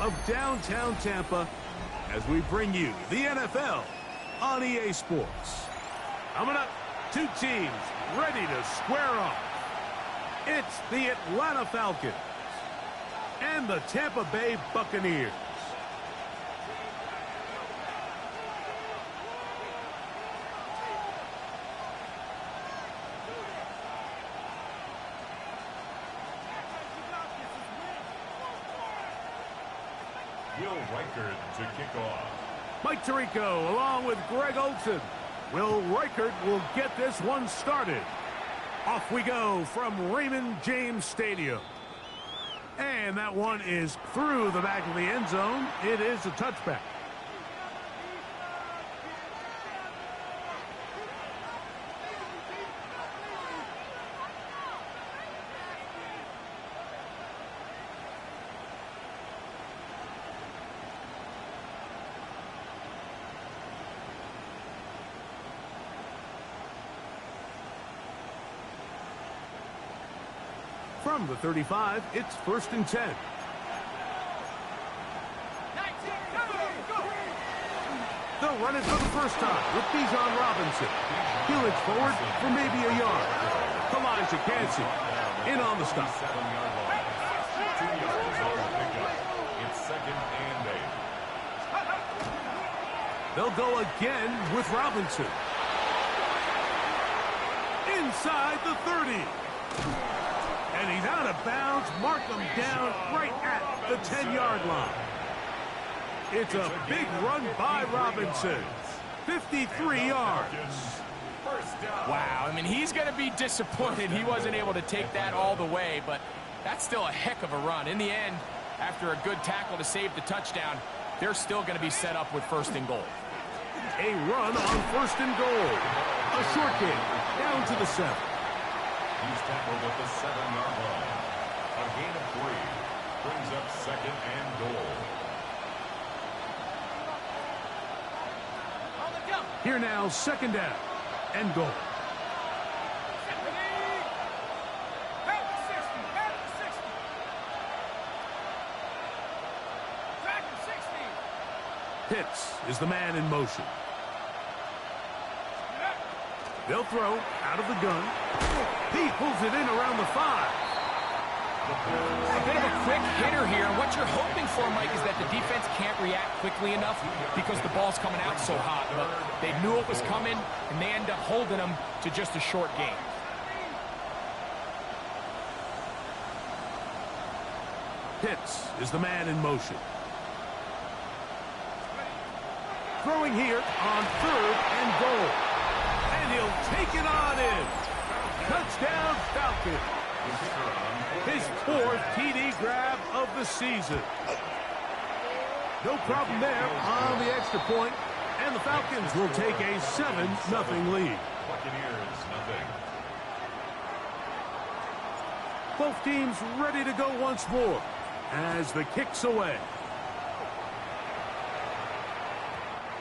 of downtown Tampa as we bring you the NFL on EA Sports. Coming up, two teams ready to square off. It's the Atlanta Falcons and the Tampa Bay Buccaneers. Will Reichard to kick off. Mike Tirico along with Greg Olsen. Will Reichard will get this one started. Off we go from Raymond James Stadium. And that one is through the back of the end zone. It is a touchback. From the 35, it's 1st and 10. They'll run it for the first time with Bijan Robinson. He'll inch forward for maybe a yard. Elijah Cansey in on the stop. It's 2nd and 8. They'll go again with Robinson. Inside the 30. And he's out of bounds. Mark him down right at the 10-yard line. It's a big run by Robinson. 53 yards. Wow, I mean, he's going to be disappointed he wasn't able to take that all the way, but that's still a heck of a run. In the end, after a good tackle to save the touchdown, they're still going to be set up with 1st and goal. A run on 1st and goal. A short game down to the 7. He's tackled at the 7-yard line. A gain of 3 brings up 2nd and goal. Here now, 2nd down and goal. Pitts is the man in motion. They'll throw out of the gun. He pulls it in around the 5. A bit of a quick hitter here. What you're hoping for, Mike, is that the defense can't react quickly enough because the ball's coming out so hot. But they knew it was coming, and they end up holding them to just a short gain. Pitts is the man in motion. Throwing here on 3rd and goal. And he'll take it on in. Touchdown, Falcons. His 4th TD grab of the season. No problem there on the extra point, and the Falcons will take a 7-0 lead. Buccaneers, nothing. Both teams ready to go once more as the kick's away.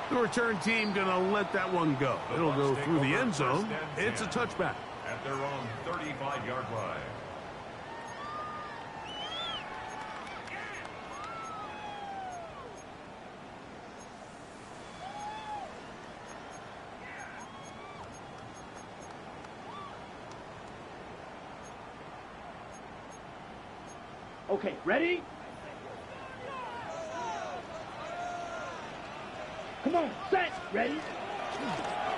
The return team going to let that one go. It'll go through the end zone. It's a touchback. At their own 35-yard line. Okay, ready? Come on, set, ready?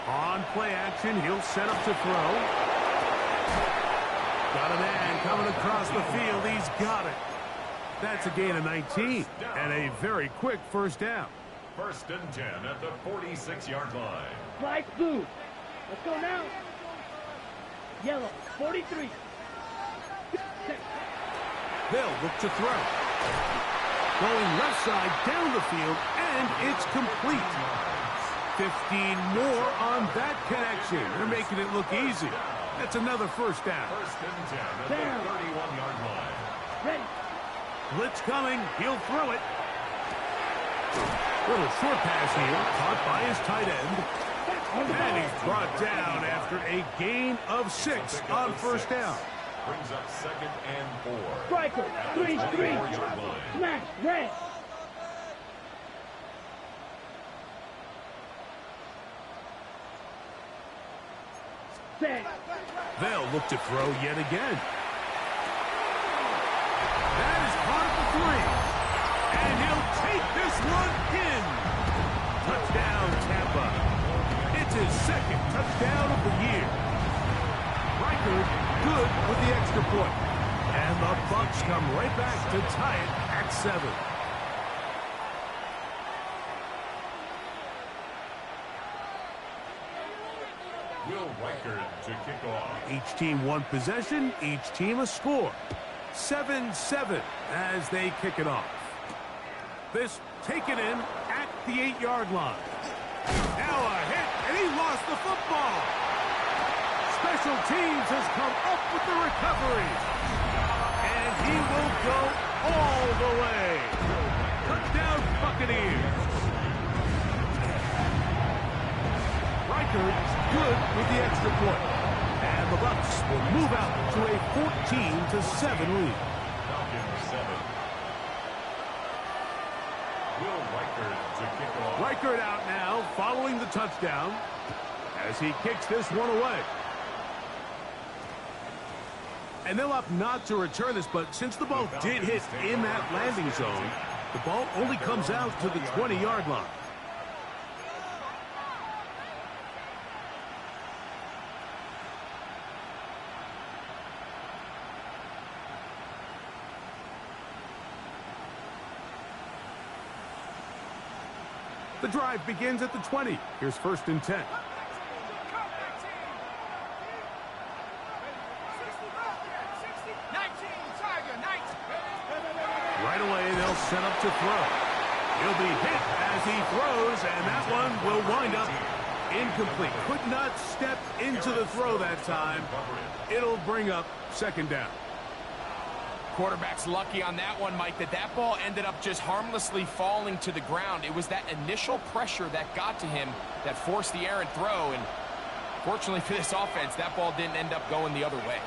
On play action, he'll set up to throw. Got a man coming across the field. He's got it. That's a gain of 19 and a very quick 1st down. 1st and 10 at the 46-yard line. Fly blue. Let's go now. Yellow, 43. They'll look to throw. Going left side down the field, and it's complete. 15 more on that connection. They're making it look easy. That's another 1st down. 1st and 10 at the 31-yard line. Ready. Blitz coming. He'll throw it. Little short pass here, caught by his tight end. And he's brought down after a gain of 6 on 1st down. Brings up 2nd and 4. Striker, 3-3. Smash, red. Set. They'll look to throw yet again. That is caught at the 3. And he'll take this one in. Touchdown, Tampa. It's his second touchdown of the year. Reichard good with the extra point. And the Bucs come right back to tie it at 7. Will Reichard to kick off. Each team one possession, each team a score. 7-7 as they kick it off. This taken in at the 8-yard line. Now a hit, and he lost the football. Special teams has come up with the recovery. And he will go all the way. Touchdown, Buccaneers. Reichard good with the extra point. And the Bucs will move out to a 14-7 lead. Falcons 7. Will Reichard to kick off. Reichard out now, following the touchdown, as he kicks this one away. And they'll opt not to return this, but since the ball did hit in that landing zone, the ball only comes out to the 20-yard line. The drive begins at the 20. Here's 1st and 10. Right away, they'll set up to throw. He'll be hit as he throws, and that one will wind up incomplete. Could not step into the throw that time. It'll bring up 2nd down. Quarterback's lucky on that one, Mike, that ball ended up just harmlessly falling to the ground. It was that initial pressure that got to him that forced the errant throw, and fortunately for this offense, that ball didn't end up going the other way.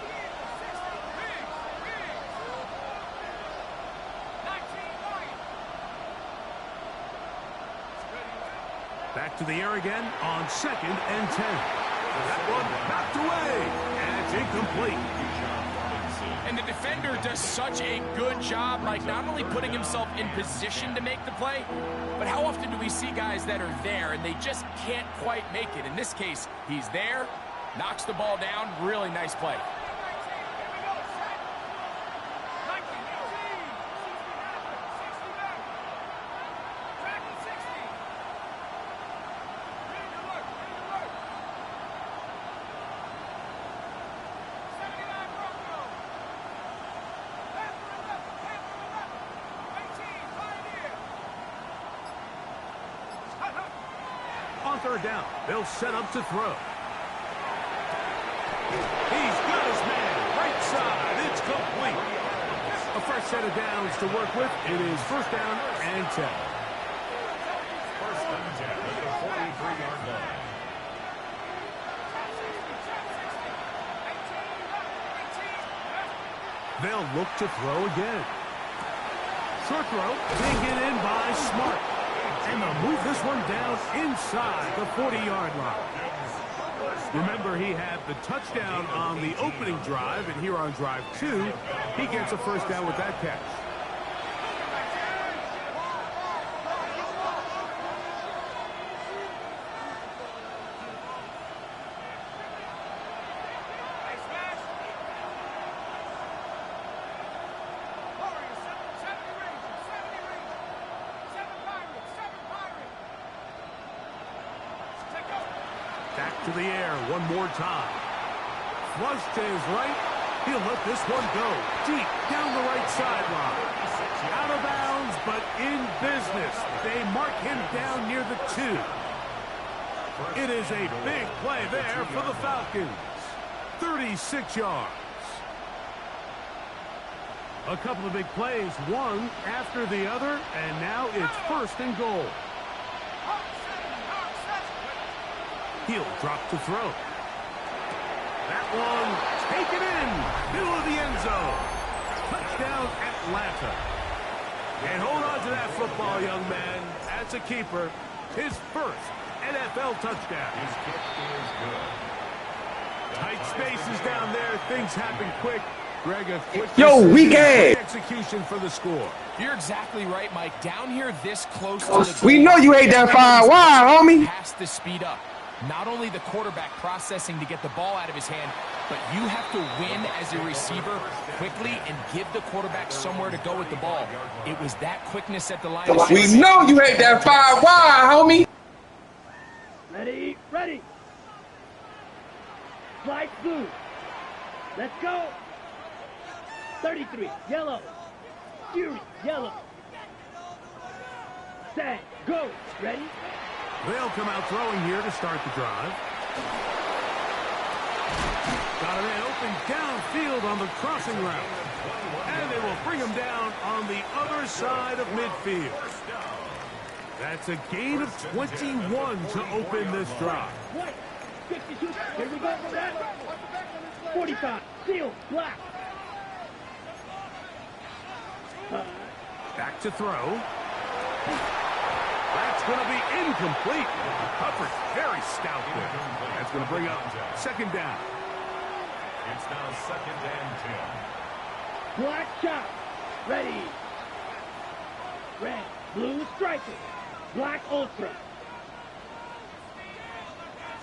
Back to the air again on 2nd and 10. That one knocked away, and it's incomplete. And the defender does such a good job, like not only putting himself in position to make the play, but how often do we see guys that are there and they just can't quite make it? In this case, he's there, knocks the ball down, really nice play. On 3rd down, they'll set up to throw. He's got his man, right side, it's complete. A fresh set of downs to work with. It is 1st down and 10. 1st and 10 at the 43-yard line. They'll look to throw again. Short throw, taken in by Smart. And they'll move this one down inside the 40-yard line. Remember, he had the touchdown on the opening drive, and here on drive 2, he gets a 1st down with that catch. Back to the air one more time. Flush to his right. He'll let this one go deep down the right sideline. Out of bounds, but in business. They mark him down near the 2. It is a big play there for the Falcons. 36 yards. A couple of big plays, one after the other, and now it's 1st and goal. He'll drop to throw. That one taken in, middle of the end zone. Touchdown, Atlanta. And hold on to that football, young man. That's a keeper. His 1st NFL touchdown. His kick is good. Tight spaces down there. Things happen quick. Greg, a quick weak ass. execution for the score. You're exactly right, Mike. Down here this close to the We know you hate that 5 wide, homie. has to speed up. Not only the quarterback processing to get the ball out of his hand, but you have to win as a receiver quickly and give the quarterback somewhere to go with the ball. It was that quickness at the line. We know you hate that 5 wide, homie. Ready, ready. Slide blue. Let's go. 33, yellow. Fury, yellow. Set, go. Ready? They'll come out throwing here to start the drive. Got a man open downfield on the crossing route. And they will bring him down on the other side of midfield. That's a gain of 21 to open this drive. White, 52, here we go. 45, seal, black. Back to throw. That's going to be incomplete. Hubbard very stout there. That's going to bring up second down. It's now 2nd and 10. Black shot. Ready. Red, blue striker. Black ultra.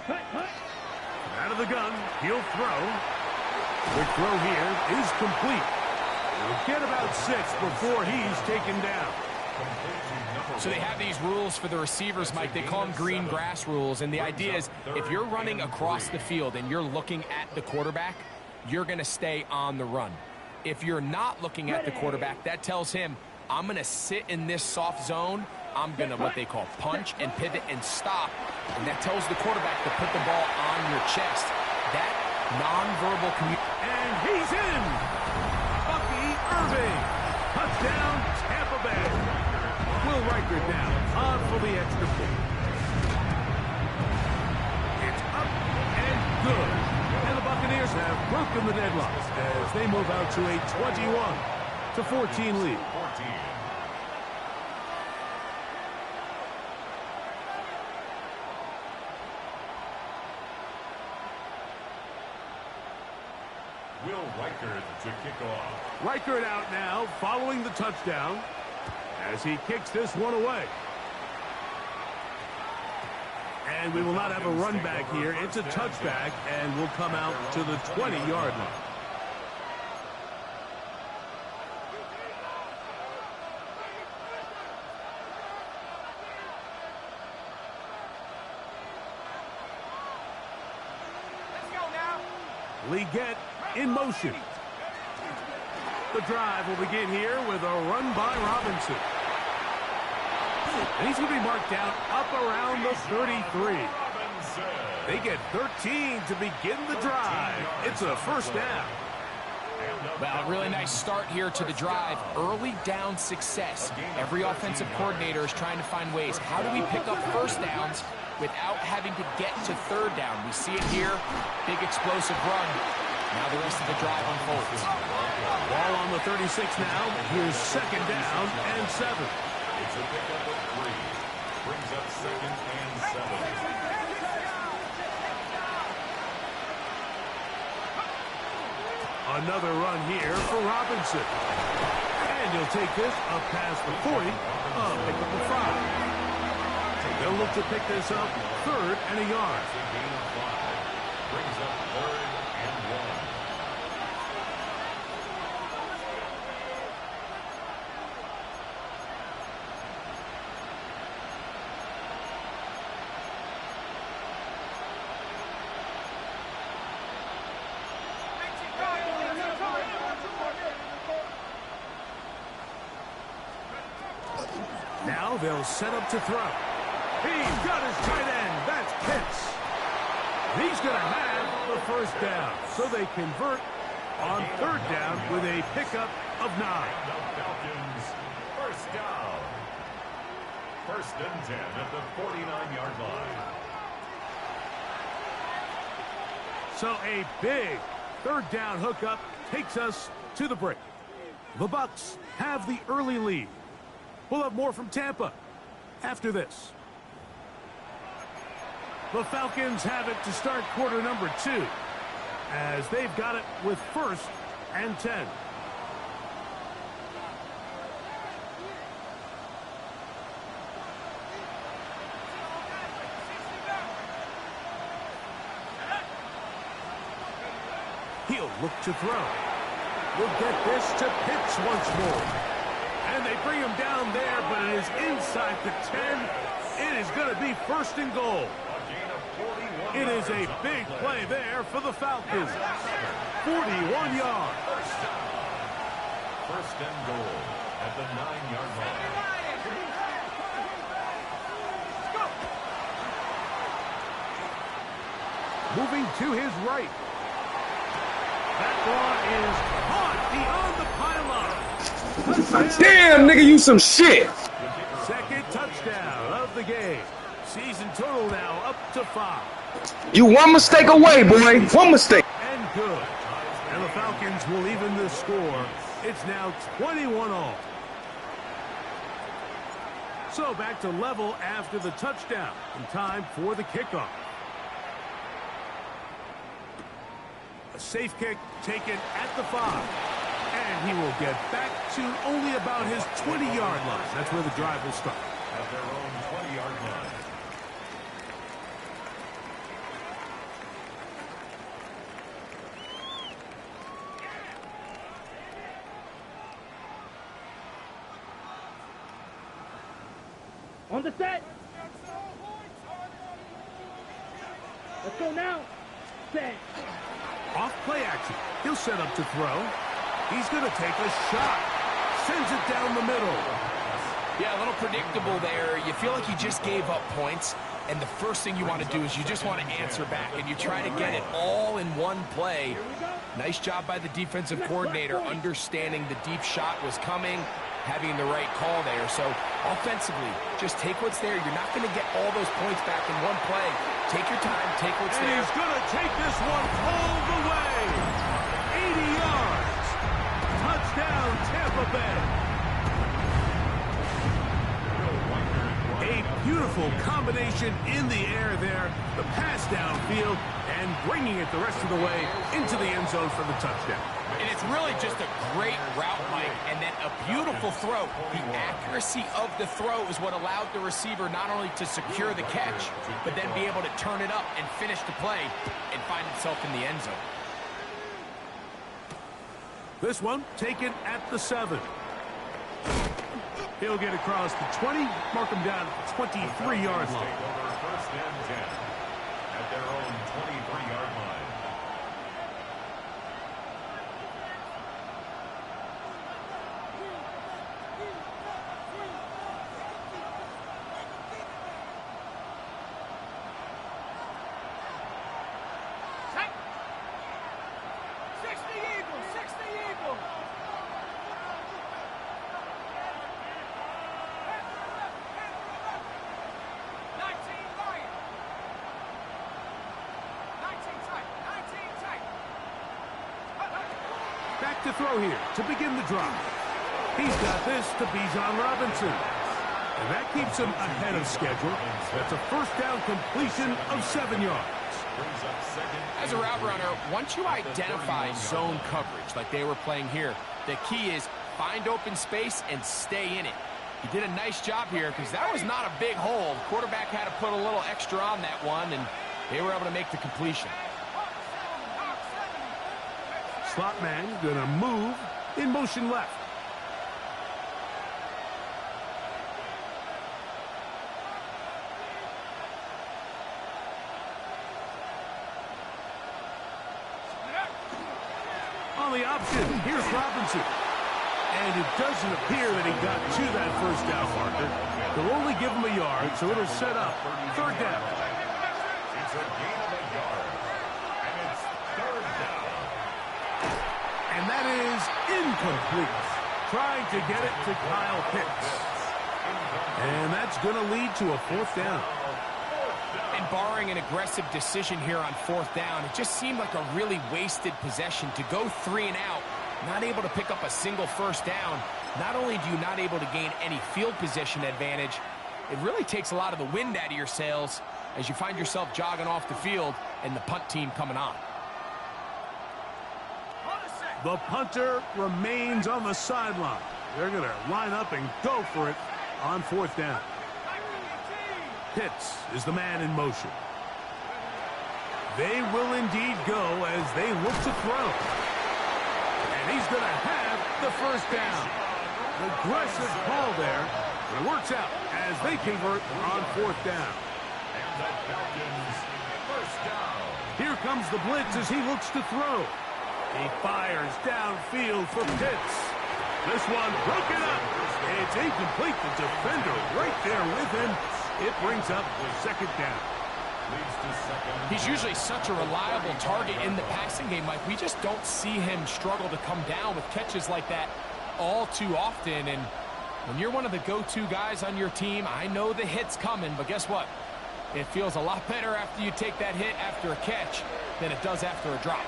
Hut, hut. Out of the gun, he'll throw. The throw here is complete. He'll get about 6 before he's taken down. So they have these rules for the receivers, Mike. They call them green grass rules. And the idea is if you're running across the field and you're looking at the quarterback, you're going to stay on the run. If you're not looking at the quarterback, that tells him, I'm going to sit in this soft zone. I'm going to what they call punch and pivot and stop. And that tells the quarterback to put the ball on your chest. That nonverbal communication. And he's in. Bucky Irving. Touchdown, Tampa Bay. Will Reichert now on for the extra point. It's up and good. And the Buccaneers have broken the deadlock as they move out to a 21-14 lead. Will Reichert to kick off. Reichert out now following the touchdown as he kicks this one away. And we will not have a run back here. It's a touchback and will come out to the 20-yard line. Leggett in motion. The drive will begin here with a run by Robinson. And he's going to be marked down up around the 33. They get 13 to begin the drive. It's a first down. Well, a really nice start here to the drive. Early down success. Every offensive coordinator is trying to find ways. How do we pick up first downs without having to get to third down? We see it here. Big explosive run. Now the rest of the drive unfolds. Ball on the 36 now. Here's second down and 7. It's a pickup of 3. Brings up 2nd and 7. Another run here for Robinson. And he'll take this up past the 40. Pick up the 5. They'll look to pick this up 3rd and a yard. It's a gain of 5. Brings up 3rd and 1. Now they'll set up to throw. He's got his tight end. That's Pitts. He's going to have the first down. So they convert on 3rd down with a pickup of 9. The Falcons, first down. 1st and 10 at the 49-yard line. So a big 3rd down hookup takes us to the break. The Bucs have the early lead. We'll have more from Tampa after this. The Falcons have it to start quarter number 2. as they've got it with 1st and 10. He'll look to throw. We'll get this to Pitts once more. And they bring him down there, but it is inside the 10. It is going to be 1st and goal. It is a big play there for the Falcons. 41 yards. 1st and goal at the 9-yard line. Moving to his right. That ball is caught beyond the pylon. Damn, nigga, you some shit. 2nd touchdown of the game. Season total now up to 5. You one mistake away, boy. One mistake. And good. And the Falcons will even the score. It's now 21-all. So back to level after the touchdown. And time for the kickoff. A safe kick taken at the 5. And he will get back to only about his 20-yard line. That's where the drive will start. At their own 20-yard line. On the set. Let's go now. Set. Off play action. He'll set up to throw. He's going to take a shot. Sends it down the middle. Yeah, a little predictable there. You feel like you just gave up points, and the first thing you want to do is you just want to answer back, and you try to get it all in one play. Nice job by the defensive coordinator understanding the deep shot was coming, having the right call there. So offensively, just take what's there. You're not going to get all those points back in one play. Take your time, take what's And there. he's going to take this one all the way. 80 yards. Touchdown, Tampa Bay. A beautiful combination in the air there. The pass downfield and bringing it the rest of the way into the end zone for the touchdown. And it's really just a great route, Mike, and then a beautiful throw. The accuracy of the throw is what allowed the receiver not only to secure the catch, but then be able to turn it up and finish the play and find himself in the end zone. This one taken at the 7. He'll get across the 20, mark him down at the 23-yard line. Over 1st and 10 at their own 23-yard line. Back to throw here to begin the drive. He's got this to Bijan Robinson. And that keeps him ahead of schedule. That's a 1st down completion of 7 yards. As a route runner, once you identify zone coverage like they were playing here, the key is find open space and stay in it. He did a nice job here because that was not a big hole. The quarterback had to put a little extra on that one, and they were able to make the completion. Slot man gonna move in motion left. On the option, here's Robinson. And it doesn't appear that he got to that 1st down marker. They'll only give him a yard, so it'll set up 3rd down. It's a gain of a yard. And it's 3rd down. And that is incomplete. Trying to get it to Kyle Pitts. And that's going to lead to a 4th down. And barring an aggressive decision here on 4th down, it just seemed like a really wasted possession to go 3 and out, not able to pick up a single 1st down. Not only do you not able to gain any field position advantage, it really takes a lot of the wind out of your sails as you find yourself jogging off the field and the punt team coming on. The punter remains on the sideline. They're going to line up and go for it on 4th down. Pitts is the man in motion. They will indeed go as they look to throw. And he's going to have the 1st down. Aggressive call there, but it works out as they convert on 4th down. And the Falcons, 1st down. Here comes the blitz as he looks to throw. He fires downfield for Pitts. This one broken up. It's incomplete. The defender right there with him. It brings up 2nd down. He's usually such a reliable target in the passing game, Mike. We just don't see him struggle to come down with catches like that all too often. And when you're one of the go-to guys on your team, I know the hit's coming, but guess what? It feels a lot better after you take that hit after a catch than it does after a drop.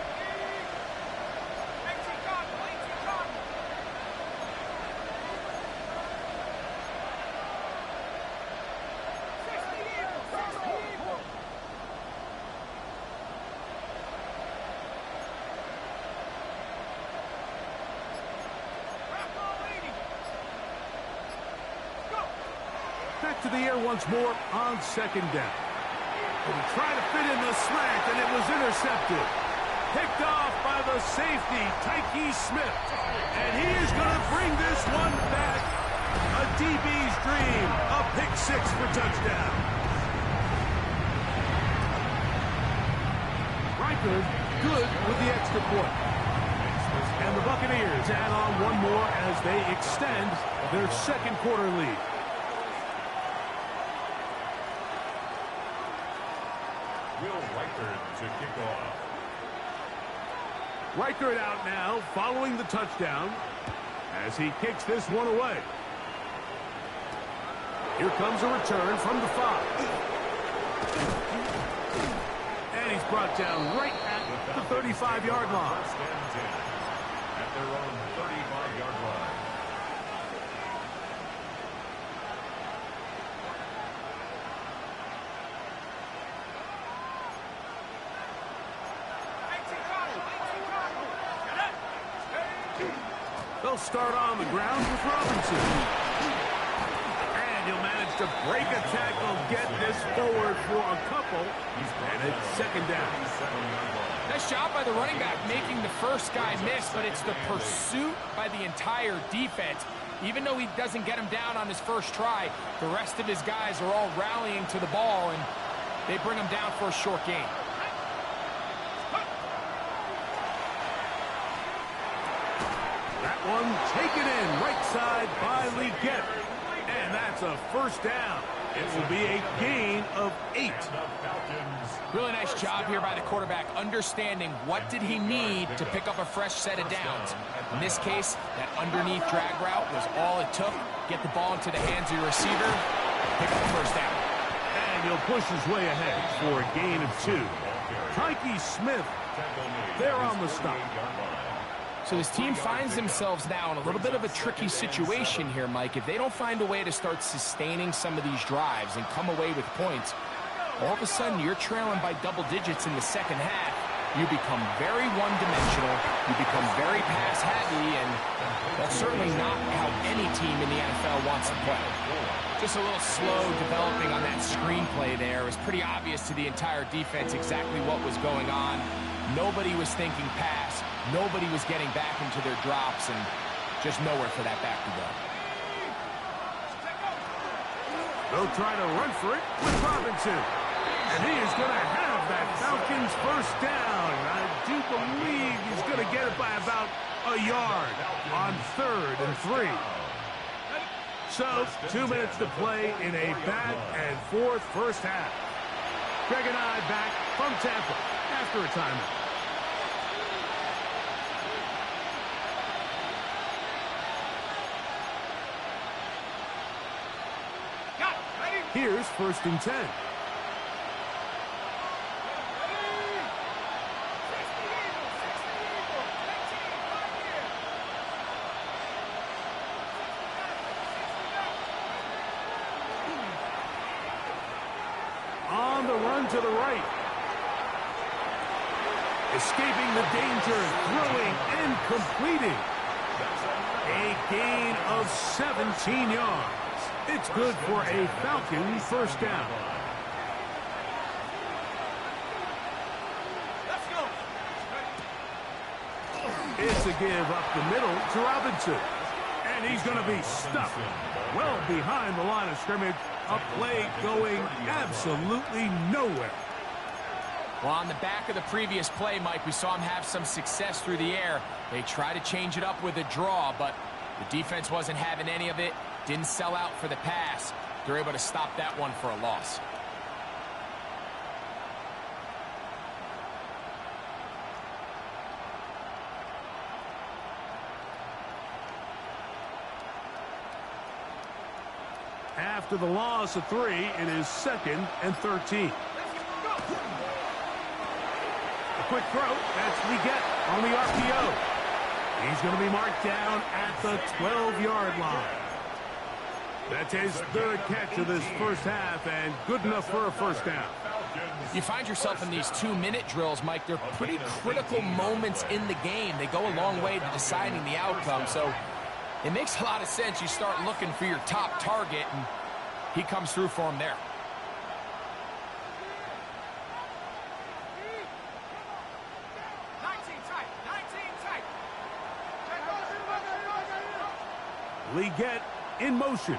Back to the air once more on 2nd down. And he tried to fit in the slant, and it was intercepted. Picked off by the safety, Tyke Smith. And he is going to bring this one back. A DB's dream. A pick 6 for touchdown. Riker good with the extra point. And the Buccaneers add on one more as they extend their 2nd quarter lead. Will Reichard to kick off. Reichard out now following the touchdown as he kicks this one away. Here comes a return from the 5. And he's brought down right at the 35-yard line. At their own 35-yard line. They'll start on the ground with Robinson. And he'll manage to break a tackle, get this forward for a couple. And it's 2nd down. Nice job by the running back making the first guy miss, but it's the pursuit by the entire defense. Even though he doesn't get him down on his first try, the rest of his guys are all rallying to the ball, and they bring him down for a short gain. One taken in right side by Legette. And that's a 1st down. It will be a gain of 8. Really nice job here by the quarterback, understanding what did he need to pick up a fresh set of downs. In this case, that underneath drag route was all it took. Get the ball into the hands of your receiver, pick up the 1st down. And he'll push his way ahead for a gain of 2. Tyke Smith there on the stop. So this team finds themselves now in a little bit of a tricky situation here, Mike. If they don't find a way to start sustaining some of these drives and come away with points, all of a sudden you're trailing by double digits in the 2nd half. You become very one-dimensional. You become very pass-heavy, and that's certainly not how any team in the NFL wants to play. Just a little slow developing on that screenplay there. It was pretty obvious to the entire defense exactly what was going on. Nobody was thinking pass. Nobody was getting back into their drops, and just nowhere for that back to go. They'll try to run for it with Robinson. And he is going to have that Falcons 1st down. I do believe he's going to get it by about a yard on 3rd and 3. So, 2 minutes to play in a back and forth 1st half. Greg and I back from Tampa after a timeout. Here's 1st and 10. On the run to the right. Escaping the danger, throwing and completing. A gain of 17 yards. It's good for a Falcon first down. Let's go. It's a give up the middle to Robinson. And he's going to be stuck well behind the line of scrimmage. A play going absolutely nowhere. Well, on the back of the previous play, Mike, we saw him have some success through the air. They tried to change it up with a draw, but the defense wasn't having any of it. Didn't sell out for the pass. They're able to stop that one for a loss. After the loss of 3, it is 2nd and 13. A quick throw. That's Leggett on the RPO. He's going to be marked down at the 12-yard line. That's his 3rd catch of this first half, and good enough for a first down. You find yourself in these 2-minute drills, Mike. They're pretty critical moments in the game. They go a long way to deciding the outcome, so it makes a lot of sense. You start looking for your top target, and he comes through for him there. Leggett in motion.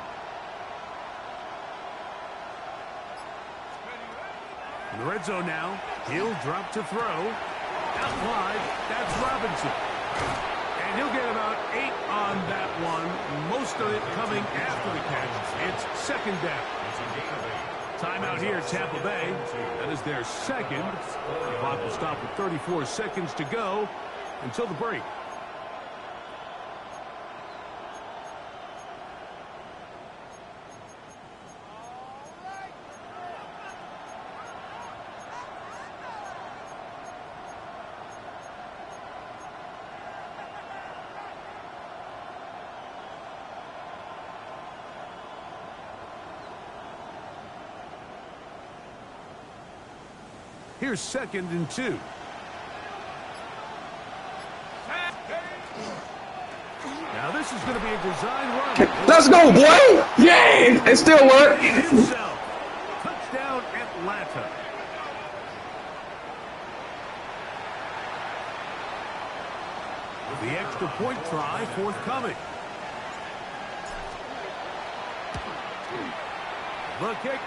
In the red zone now. He'll drop to throw. Out wide. That's Robinson. And he'll get about 8 on that one. Most of it coming after the catch. It's 2nd down. Timeout here, Tampa Bay. That is their 2nd. The clock will stop with 34 seconds to go until the break. Here's 2nd and 2. Now this is going to be a design run. Let's go, boy! Yeah! It still worked. Himself. Touchdown, Atlanta. The extra point try forthcoming. The kick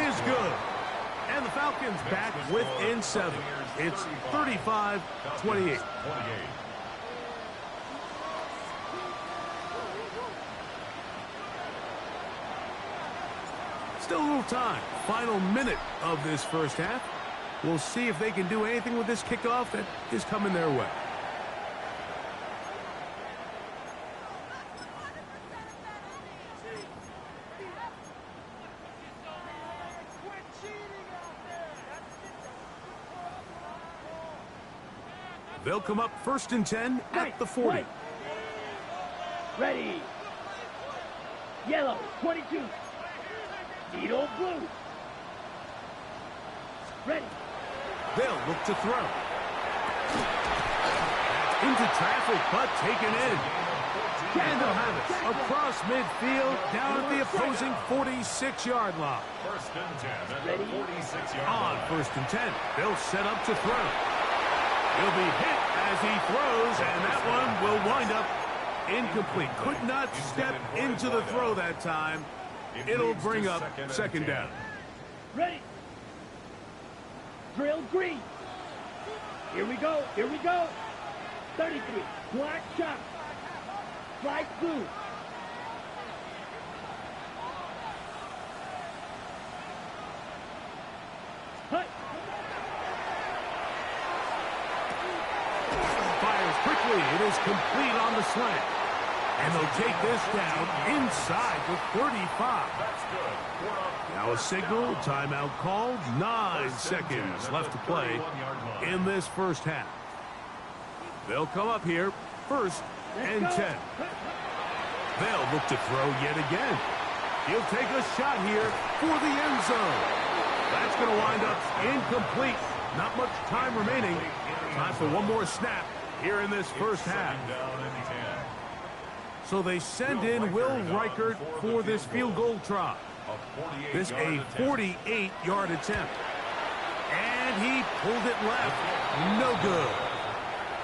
is good. And the Falcons back within 7. It's 35-28. Still a little time. Final minute of this first half. We'll see if they can do anything with this kickoff that is coming their way. They'll come up 1st and 10 at the 40. Right. Ready. Yellow, 22. Needle blue. Ready. They'll look to throw. Into traffic, but taken in. And they'll have it across midfield, down at the opposing 46-yard line. 1st and 10 at the 46-yard On line. 1st and 10, they'll set up to throw. He'll be hit as he throws, and that one will wind up incomplete. Could not step into the throw that time. It'll bring up 2nd down. Ready. Drill green. Here we go. Here we go. 33. Black shot. Flag blue. Hut. Fires quickly. It is complete on the slant. And they'll take this down inside the 35. Now a signal, timeout called. 9 seconds left to play in this first half. They'll come up here, 1st and 10. They'll look to throw yet again. He'll take a shot here for the end zone. That's going to wind up incomplete. Not much time remaining. Time for one more snap here in this first half. So they send in Will Reichert for this field goal try. This a 48-yard attempt. And he pulled it left. No good.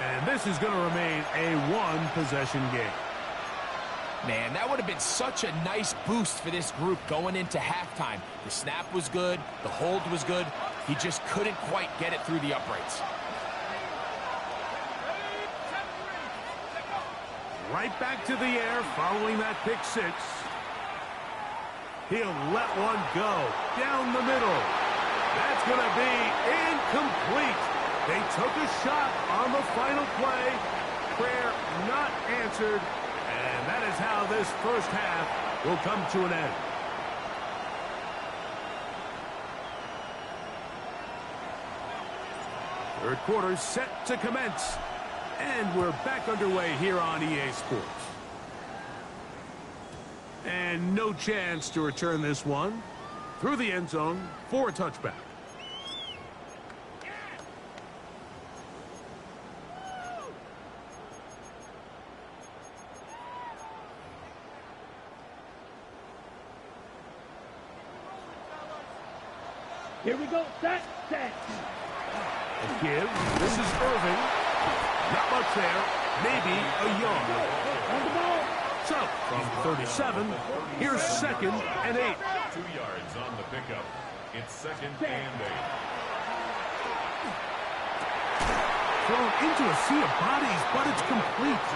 And this is going to remain a one-possession game. Man, that would have been such a nice boost for this group going into halftime. The snap was good. The hold was good. He just couldn't quite get it through the uprights. Right back to the air following that pick six. He'll let one go down the middle. That's going to be incomplete. They took a shot on the final play. Prayer not answered. And that is how this first half will come to an end. Third quarter set to commence. And we're back underway here on EA Sports. And no chance to return this one through the end zone for a touchback. Here we go. Set. A give. This is Irving. Not much there. Maybe a yard. On the ball. So, from 37, here's 2nd and 8. 2 yards on the pickup. It's 2nd and 8. Thrown into a sea of bodies, but it's complete.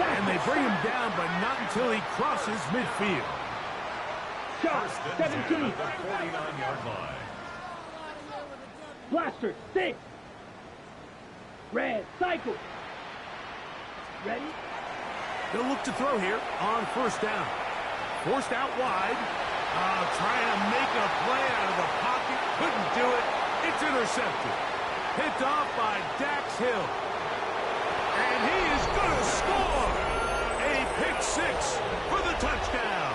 And they bring him down, but not until he crosses midfield. Shot. 17. At the 49-yard line. Blaster. 6. Red. Cycle. Ready? They'll look to throw here on first down. Forced out wide. Trying to make a play out of the pocket. Couldn't do it. It's intercepted. Picked off by Dax Hill. And he is going to score. A pick six for the touchdown.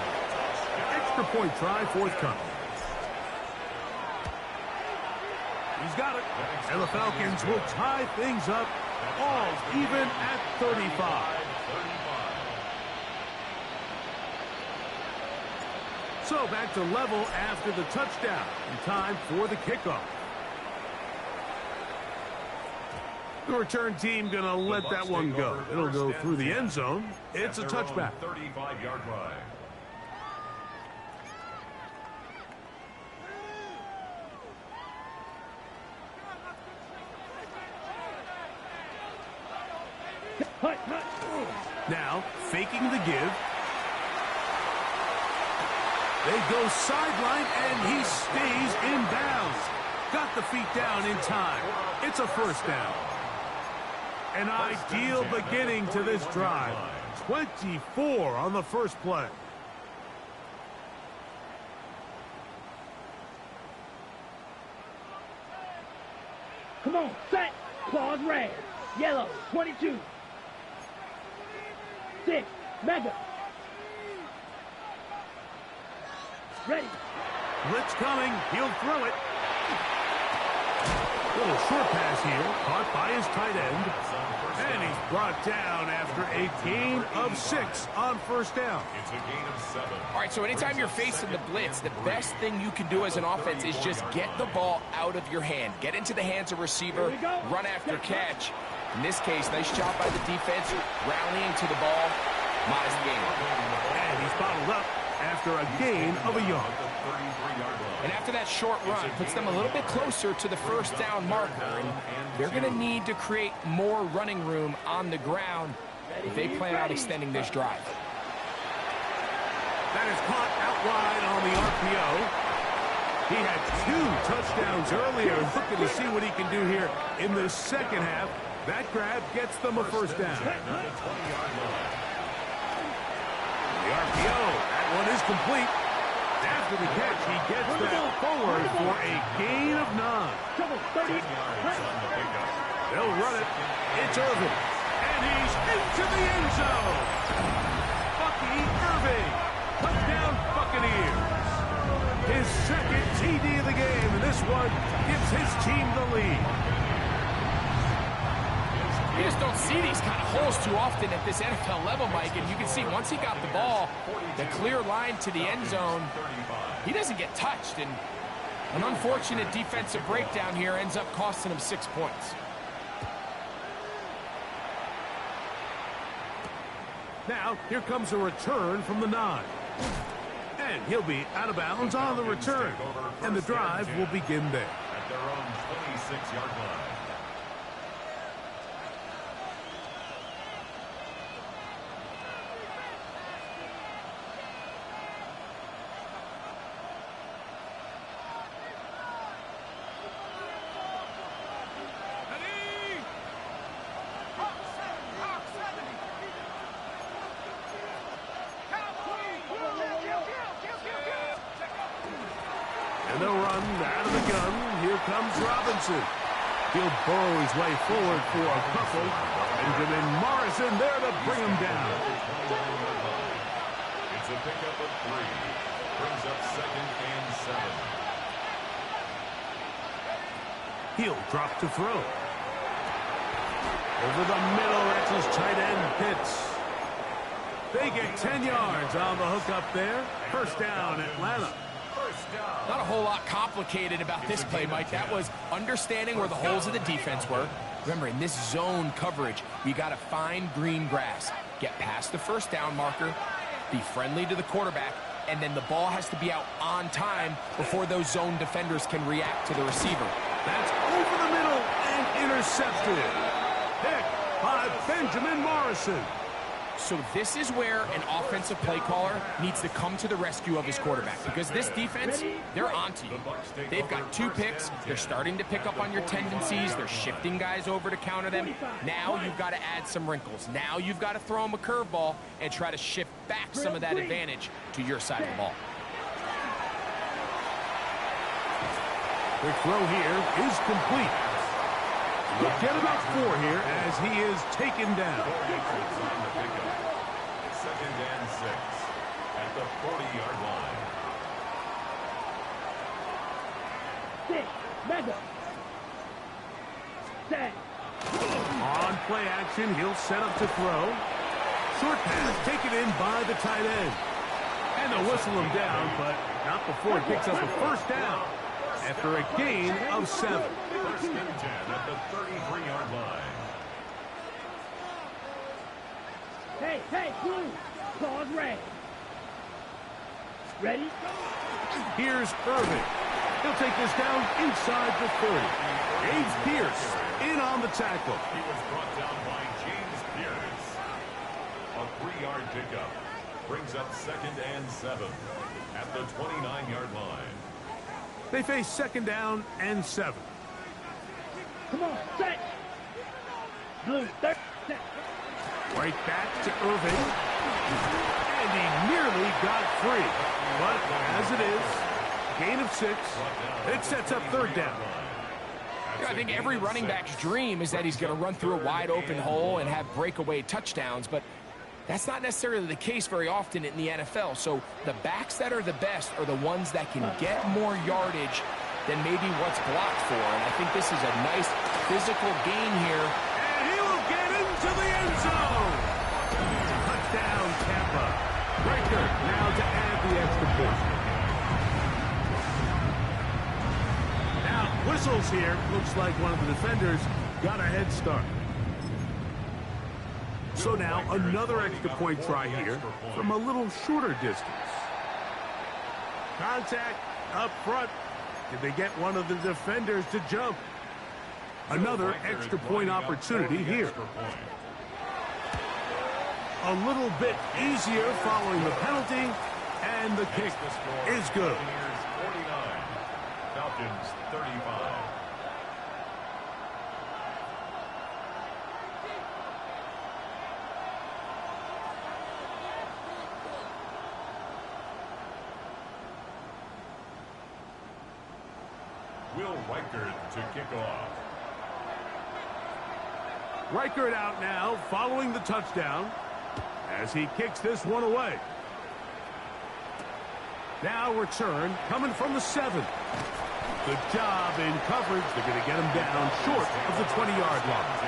Extra point try forthcoming. He's got it. And the Falcons will tie things up all even at 35. So back to level after the touchdown. And time for the kickoff. The return team going to let that one go. It'll go through the end zone. It's a touchback. 35-yard line. Now, faking the give. They go sideline, and he stays in bounds. Got the feet down in time. It's a first down. An ideal beginning to this drive. 24 on the first play. Come on. Set. Claws red. Yellow. 22. 6. Mega. Ready. Blitz coming. He'll throw it. Little short pass here. Caught by his tight end. And he's brought down after a gain of 6 on first down. It's a gain of 7. All right, so anytime you're facing the blitz, the best thing you can do as an offense is just get the ball out of your hand. Get into the hands of receiver, run after catch. In this case, nice job by the defense, rallying to the ball. Modest gain. And he's bottled up after a gain of a yard. And after that short run, puts them a little bit closer to the first down marker. And they're going to need to create more running room on the ground if they plan on extending this drive. That is caught out wide on the RPO. He had 2 touchdowns earlier. Looking to see what he can do here in the second half. That grab gets them a first down. The RPO, that one is complete. After the catch, he gets that forward for a gain of 9. They'll run it. It's Irving. And he's into the end zone. Bucky Irving. Touchdown Buccaneers. His second TD of the game, and this one gives his team the lead. You just don't see these kind of holes too often at this NFL level, Mike, and you can see once he got the ball, the clear line to the end zone, he doesn't get touched, and an unfortunate defensive breakdown here ends up costing him 6 points. Now, here comes a return from the 9. And he'll be out of bounds on the return. And the drive will begin there. At their own 26-yard line. And they'll run out of the gun. Here comes Robinson. He'll burrow his way forward for a couple. Benjamin Morrison there to bring him down. It's a pickup of 3. Brings up 2nd and 7. He'll drop to throw. Over the middle, that's his tight end, Pitts. They get 10 yards on the hook up there. First down, Atlanta. Not a whole lot complicated about this play, Mike. That was understanding where the holes of the defense were. Remember, in this zone coverage, you got to find green grass. Get past the first down marker, be friendly to the quarterback, and then the ball has to be out on time before those zone defenders can react to the receiver. That's over the middle and intercepted. Pick by Benjamin Morrison. So this is where an offensive play caller needs to come to the rescue of his quarterback, because this defense, they're onto you. They've got 2 picks. They're starting to pick up on your tendencies. They're shifting guys over to counter them. Now you've got to add some wrinkles. Now you've got to throw them a curveball and try to shift back some of that advantage to your side of the ball. The throw here is complete. We'll get about 4 here as he is taken down. 2nd and 6 at the 40-yard line. 6, mega. 7. On play action, he'll set up to throw. Short pass taken in by the tight end. And they'll whistle him down, but not before he picks up a first down after a gain of 7. 1st and 10 at the 33-yard line. Hey, blue. Pause red. Ready? Here's Irvin. He'll take this down inside the 30. James Pierce in on the tackle. He was brought down by James Pierce. A 3-yard pickup. Brings up 2nd and 7 at the 29-yard line. They face 2nd down and 7. Come on, set. Blue, set. Right back to Irving. And he nearly got free. But as it is, gain of 6. It sets up 3rd down. I think every running back's dream is that he's going to run through a wide open hole and have breakaway touchdowns, but that's not necessarily the case very often in the NFL. So the backs that are the best are the ones that can get more yardage than maybe what's blocked for. And I think this is a nice physical gain here. And he will get into the end zone. Touchdown, Tampa. Riker now to add the extra point. Now, whistles here. Looks like one of the defenders got a head start. So now, another extra point try here from a little shorter distance. Contact up front. Did they get one of the defenders to jump? Another extra point opportunity here. A little bit easier following the penalty, and the kick is good. 49, Falcons 35. Will Reichard to kick off. Reichard out now following the touchdown as he kicks this one away. Now return coming from the 7. Good job in coverage. They're going to get him down short of the 20-yard line.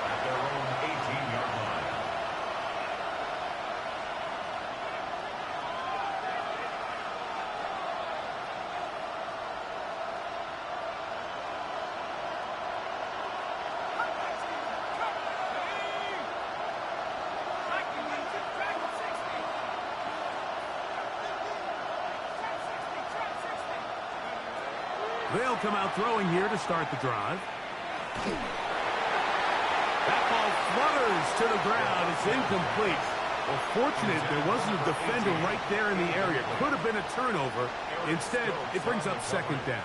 At their own 18-yard line. They'll come out throwing here to start the drive. That ball flutters to the ground. It's incomplete. Well, fortunate there wasn't a defender right there in the area. Could have been a turnover. Instead, it brings up second down.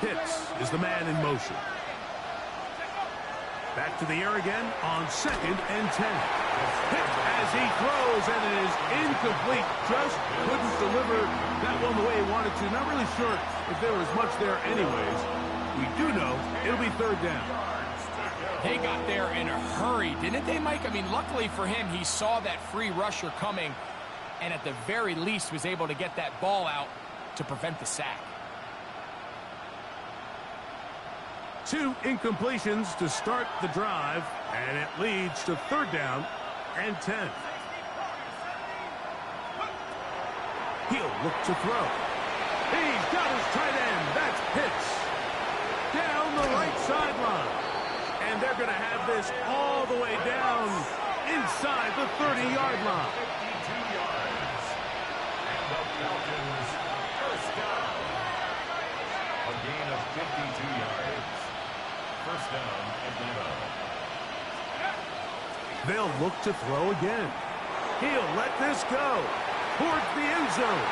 Pitts is the man in motion. Back to the air again on 2nd and 10. Hit as he throws, and it is incomplete. Just couldn't deliver that one the way he wanted to. Not really sure if there was much there anyways. We do know it'll be 3rd down. They got there in a hurry, didn't they, Mike? I mean, luckily for him, he saw that free rusher coming, and at the very least was able to get that ball out to prevent the sack. 2 incompletions to start the drive, and it leads to 3rd down and 10. He'll look to throw. He's got his tight end. That's Pitts. Down the right sideline. And they're going to have this all the way down inside the 30-yard line. 52 yards. And the Falcons first down. A gain of 52 yards. First down, Atlanta. They'll look to throw again. He'll let this go towards the end zone.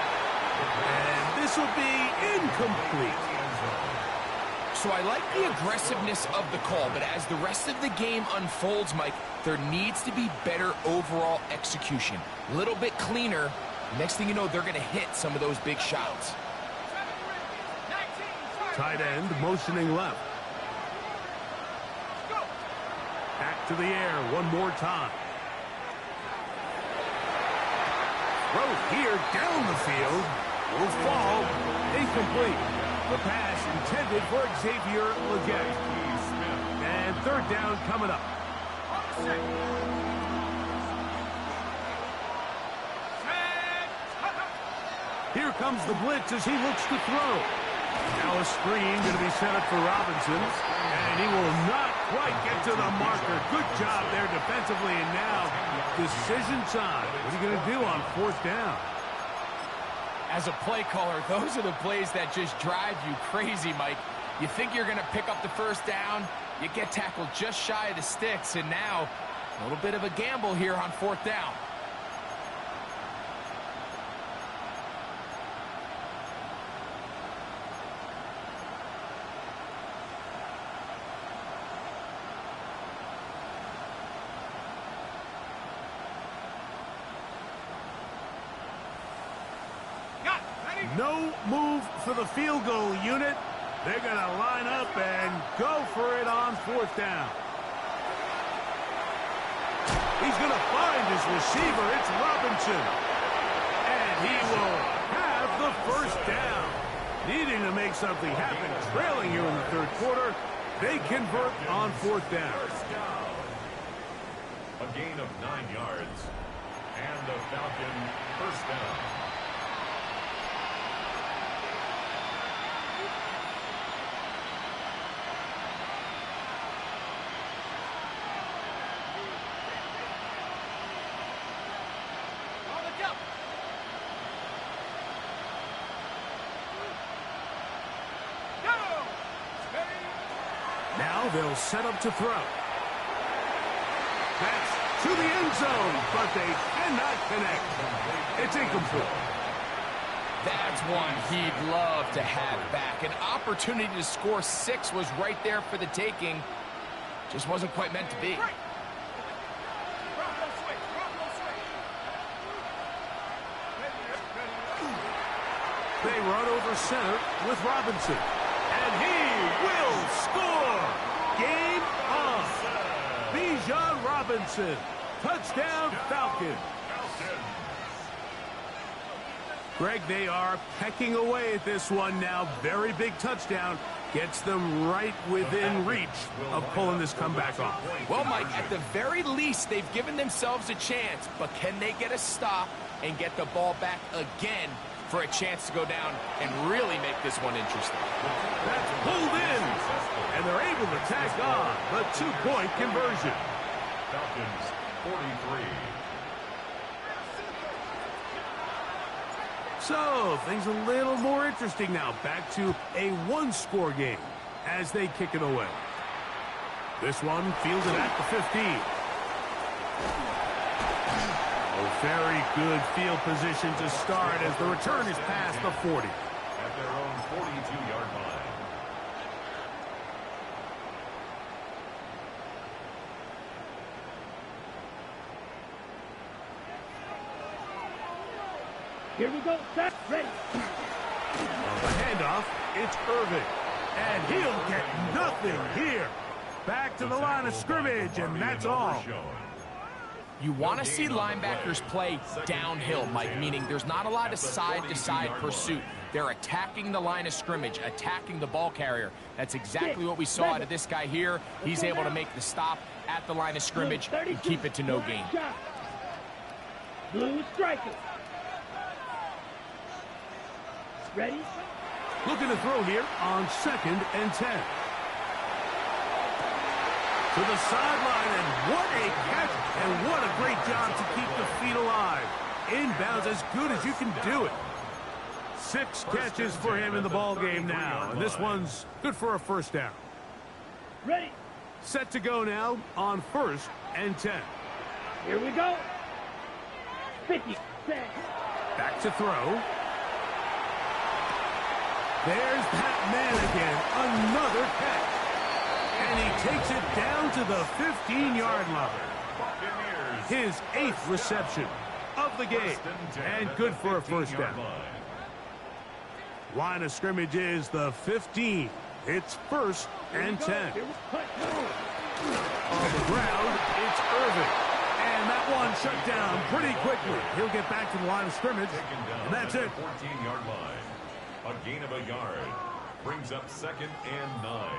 And this will be incomplete. So I like the aggressiveness of the call, but as the rest of the game unfolds, Mike, there needs to be better overall execution. A little bit cleaner. Next thing you know, they're going to hit some of those big shots. Tight end motioning left. Back to the air one more time. Throw here down the field. Will fall. Incomplete. The pass intended for Xavier Legette. And 3rd down coming up. Here comes the blitz as he looks to throw. Now a screen going to be set up for Robinson. And he will not quite get to the marker. Good job there defensively. And now decision time. What are you going to do on 4th down? As a play caller, those are the plays that just drive you crazy, Mike. You think you're going to pick up the 1st down, you get tackled just shy of the sticks, and now a little bit of a gamble here on 4th down. No move for the field goal unit. They're going to line up and go for it on 4th down. He's going to find his receiver. It's Robinson. And he will have the 1st down. Needing to make something happen, trailing here in the 3rd quarter. They convert on 4th down. A gain of 9 yards. And the Falcon first down. Now they'll set up to throw. That's to the end zone, but they cannot connect. It's incomplete. That's one he'd love to have back. An opportunity to score 6 was right there for the taking. Just wasn't quite meant to be. They run over center with Robinson. And he will score! Game on. Bijan Robinson. Touchdown, Falcons. Greg, they are pecking away at this one now. Very big touchdown. Gets them right within reach of pulling this comeback off. Well, Mike, at the very least, they've given themselves a chance, but can they get a stop and get the ball back again for a chance to go down and really make this one interesting? That's pulled in, and they're able to tack on the 2-point conversion. Falcons 43. So, things a little more interesting now. Back to a one-score game as they kick it away. This one fielded at the 15. A very good field position to start as the return is past the 40. At their own 42-yard line. Here we go, set, ready. On the handoff, it's Irving. And he'll get nothing here. Back to the line of scrimmage, and that's all. You want to see linebackers play downhill, Mike, meaning there's not a lot of side-to-side pursuit. They're attacking the line of scrimmage, attacking the ball carrier. That's exactly what we saw out of this guy here. He's able to make the stop at the line of scrimmage and keep it to no gain. Blue striker. Ready? Looking to throw here on 2nd and 10. To the sideline, and what a catch, and what a great job to keep the feet alive. Inbounds as good as you can do it. 6 catches for him in the ball game now, and this one's good for a first down. Ready? Set to go now on 1st and 10. Here we go. 50. Back to throw. There's that man again, another catch. And he takes it down to the 15-yard line. His 8th reception of the game, and good for a first down. Line of scrimmage is the 15. It's 1st and 10. On the ground, it's Irving. And that one shut down pretty quickly. He'll get back to the line of scrimmage, and that's it. 14-yard line. A gain of a yard brings up 2nd and 9.